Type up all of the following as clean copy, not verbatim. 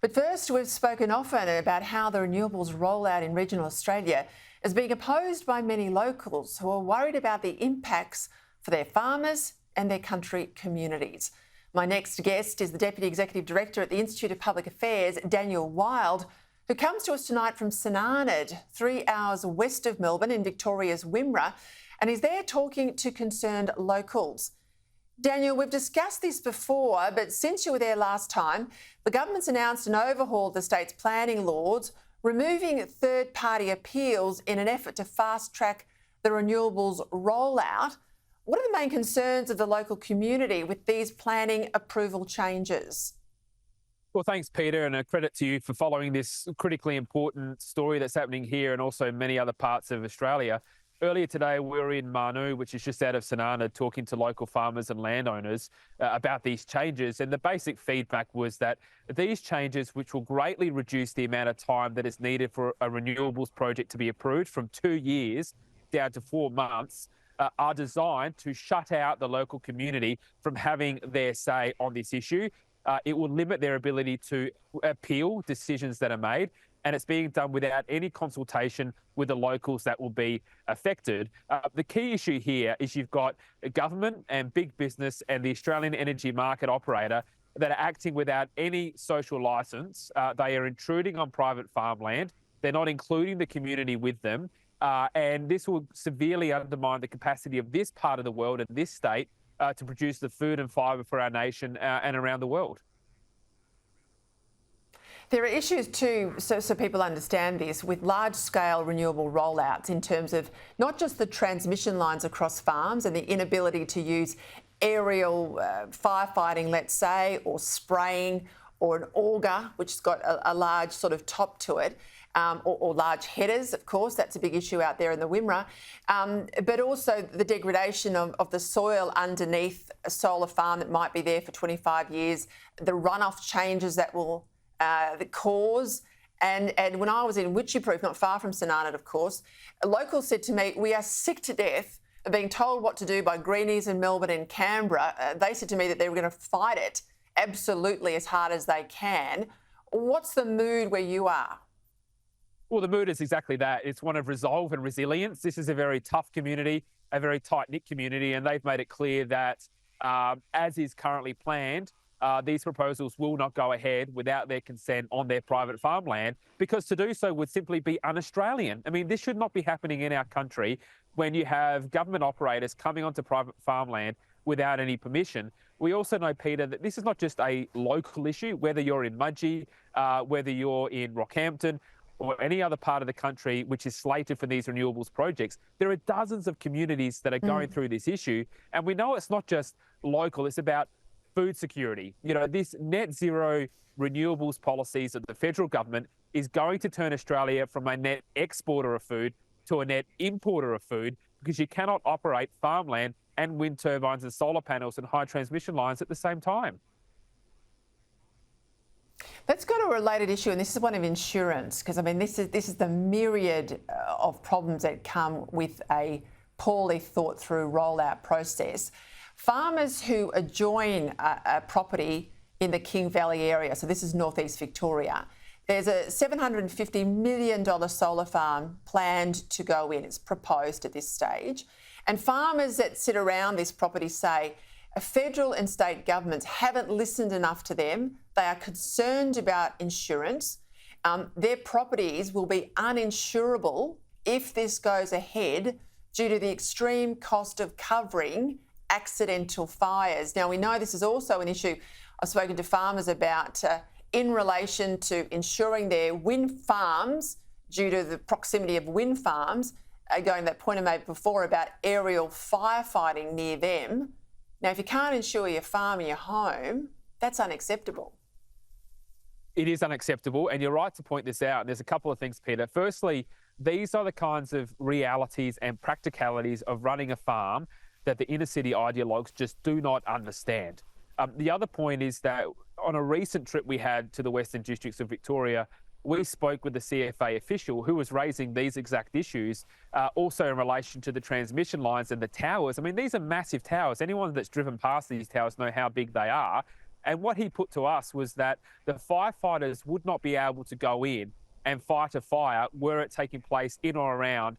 But first, we've spoken often about how the renewables rollout in regional Australia is being opposed by many locals who are worried about the impacts for their farmers and their country communities. My next guest is the Deputy Executive Director at the Institute of Public Affairs, Daniel Wild, who comes to us tonight from Sanarned, 3 hours west of Melbourne in Victoria's Wimmera, and he's there talking to concerned locals. Daniel, we've discussed this before, but since you were there last time, the government's announced an overhaul of the state's planning laws, removing third-party appeals in an effort to fast-track the renewables rollout. What are the main concerns of the local community with these planning approval changes? Well, thanks, Peter, and a credit to you for following this critically important story that's happening here and also many other parts of Australia. Earlier today, we were in Manu, which is just out of Sanarned, talking to local farmers and landowners about these changes. And the basic feedback was that these changes, which will greatly reduce the amount of time that is needed for a renewables project to be approved from 2 years down to 4 months, are designed to shut out the local community from having their say on this issue. It will limit their ability to appeal decisions that are made, and it's being done without any consultation with the locals that will be affected. The key issue here is you've got government and big business and the Australian energy market operator that are acting without any social licence. They are intruding on private farmland. They're not including the community with them. And this will severely undermine the capacity of this part of the world and this state to produce the food and fibre for our nation and around the world. There are issues too, so people understand this, with large-scale renewable rollouts in terms of not just the transmission lines across farms and the inability to use aerial firefighting, let's say, or spraying, or an auger, which has got a large sort of top to it, or large headers, of course, that's a big issue out there in the Wimmera, but also the degradation of the soil underneath a solar farm that might be there for 25 years, the runoff changes that will cause. And when I was in Witchyproof, not far from Sanarned, of course, a local said to me, we are sick to death of being told what to do by greenies in Melbourne and Canberra. They said to me that they were going to fight it absolutely as hard as they can. What's the mood where you are? Well, the mood is exactly that. It's one of resolve and resilience. This is a very tough community, a very tight-knit community, and they've made it clear that, as is currently planned, these proposals will not go ahead without their consent on their private farmland, because to do so would simply be un-Australian. I mean, this should not be happening in our country when you have government operators coming onto private farmland without any permission. We also know, Peter, that this is not just a local issue, whether you're in Mudgee, whether you're in Rockhampton, or any other part of the country which is slated for these renewables projects. There are dozens of communities that are going through this issue. And we know it's not just local, it's about food security. You know, this net zero renewables policies of the federal government is going to turn Australia from a net exporter of food to a net importer of food, because you cannot operate farmland and wind turbines and solar panels and high transmission lines at the same time. Let's go to a related issue, and this is one of insurance, because I mean this is the myriad of problems that come with a poorly thought through rollout process. Farmers who adjoin a property in the King Valley area, so this is northeast Victoria, there's a $750 million solar farm planned to go in. It's proposed at this stage. And farmers that sit around this property say federal and state governments haven't listened enough to them. They are concerned about insurance. Their properties will be uninsurable if this goes ahead due to the extreme cost of covering accidental fires. Now, we know this is also an issue I've spoken to farmers about in relation to ensuring their wind farms, due to the proximity of wind farms, going to that point I made before about aerial firefighting near them. Now, if you can't insure your farm and your home, that's unacceptable. It is unacceptable, and you're right to point this out. There's a couple of things, Peter. Firstly, these are the kinds of realities and practicalities of running a farm that the inner city ideologues just do not understand. The other point is that on a recent trip we had to the Western Districts of Victoria, we spoke with the CFA official who was raising these exact issues, also in relation to the transmission lines and the towers. I mean, these are massive towers. Anyone that's driven past these towers know how big they are. And what he put to us was that the firefighters would not be able to go in and fight a fire were it taking place in or around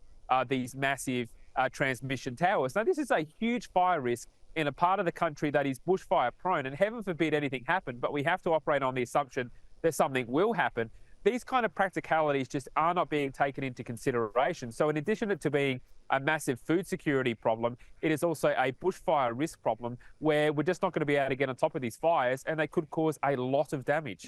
these massive transmission towers. Now, this is a huge fire risk in a part of the country that is bushfire prone, and heaven forbid anything happen, but we have to operate on the assumption that something will happen. These kind of practicalities just are not being taken into consideration. So in addition to being a massive food security problem, it is also a bushfire risk problem where we're just not going to be able to get on top of these fires, and they could cause a lot of damage.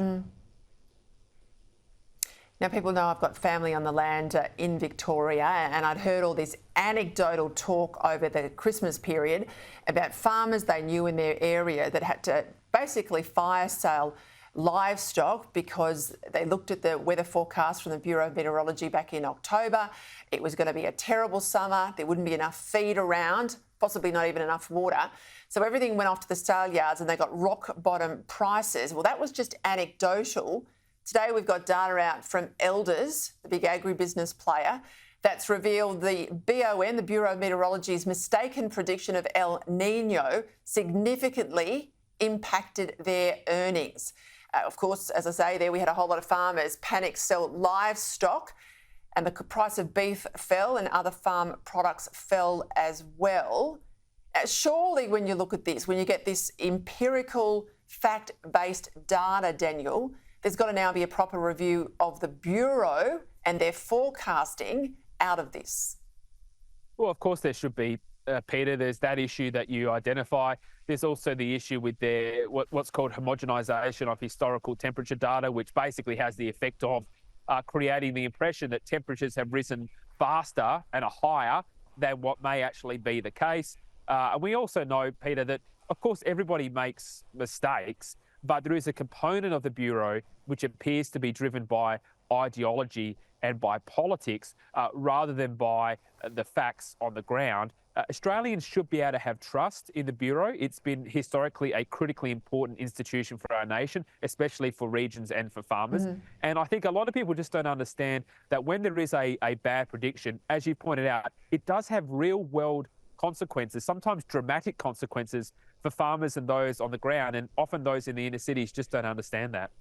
Now, people know I've got family on the land in Victoria, and I'd heard all this anecdotal talk over the Christmas period about farmers they knew in their area that had to basically fire sale livestock because they looked at the weather forecast from the Bureau of Meteorology back in October. It was going to be a terrible summer. There wouldn't be enough feed around, possibly not even enough water. So everything went off to the sale yards and they got rock bottom prices. Well, that was just anecdotal. Today, we've got data out from Elders, the big agribusiness player, that's revealed the BOM, the Bureau of Meteorology's mistaken prediction of El Nino significantly impacted their earnings. Of course, as I say, there we had a whole lot of farmers panic sell livestock, and the price of beef fell and other farm products fell as well. Surely when you look at this, when you get this empirical, fact-based data, Daniel, there's got to now be a proper review of the Bureau and their forecasting out of this. Well, of course there should be, Peter. There's that issue that you identify. There's also the issue with their what's called homogenisation of historical temperature data, which basically has the effect of creating the impression that temperatures have risen faster and are higher than what may actually be the case. And we also know, Peter, that of course everybody makes mistakes, but there is a component of the Bureau which appears to be driven by ideology and by politics rather than by the facts on the ground. Australians should be able to have trust in the Bureau. It's been historically a critically important institution for our nation, especially for regions and for farmers. And I think a lot of people just don't understand that when there is a bad prediction, as you pointed out, it does have real world consequences, sometimes dramatic consequences for farmers and those on the ground, and often those in the inner cities just don't understand that.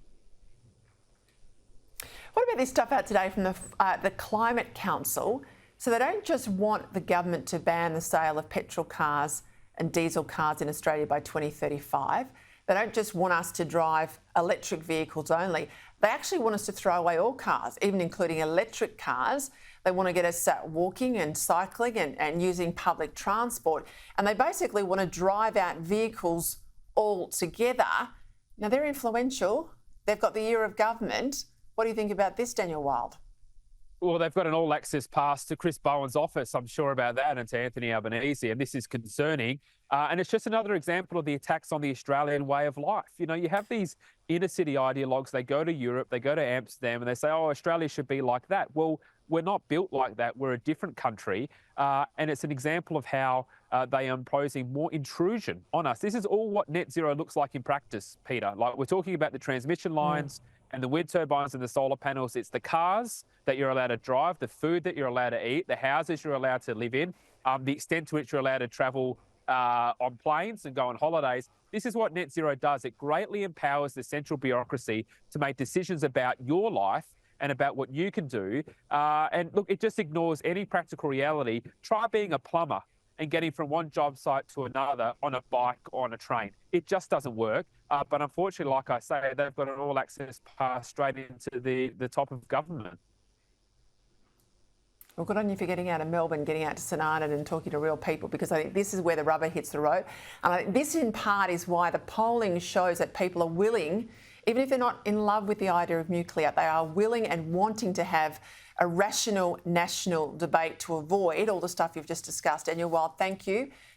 What about this stuff out today from the Climate Council? So they don't just want the government to ban the sale of petrol cars and diesel cars in Australia by 2035. They don't just want us to drive electric vehicles only. They actually want us to throw away all cars, even including electric cars. They want to get us walking and cycling and using public transport. And they basically want to drive out vehicles altogether. Now, they're influential. They've got the ear of government. What do you think about this, Daniel Wild? Well, they've got an all-access pass to Chris Bowen's office, I'm sure about that, and to Anthony Albanese, and this is concerning. And it's just another example of the attacks on the Australian way of life. You know, you have these inner-city ideologues, they go to Europe, they go to Amsterdam, and they say, oh, Australia should be like that. Well, we're not built like that. We're a different country. And it's an example of how they are imposing more intrusion on us. This is all what net zero looks like in practice, Peter. Like, we're talking about the transmission lines, and the wind turbines and the solar panels. It's the cars that you're allowed to drive, the food that you're allowed to eat, the houses you're allowed to live in, the extent to which you're allowed to travel on planes and go on holidays. This is what net zero does. It greatly empowers the central bureaucracy to make decisions about your life and about what you can do. And look, it just ignores any practical reality. Try being a plumber and getting from one job site to another on a bike or on a train. It just doesn't work. But unfortunately, like I say, they've got an all-access pass straight into the top of government. Well, good on you for getting out of Melbourne, getting out to St Arnaud and talking to real people, because I think this is where the rubber hits the road. And I think this in part is why the polling shows that people are willing, even if they're not in love with the idea of nuclear, they are willing and wanting to have a rational national debate to avoid all the stuff you've just discussed. Daniel Wild, thank you.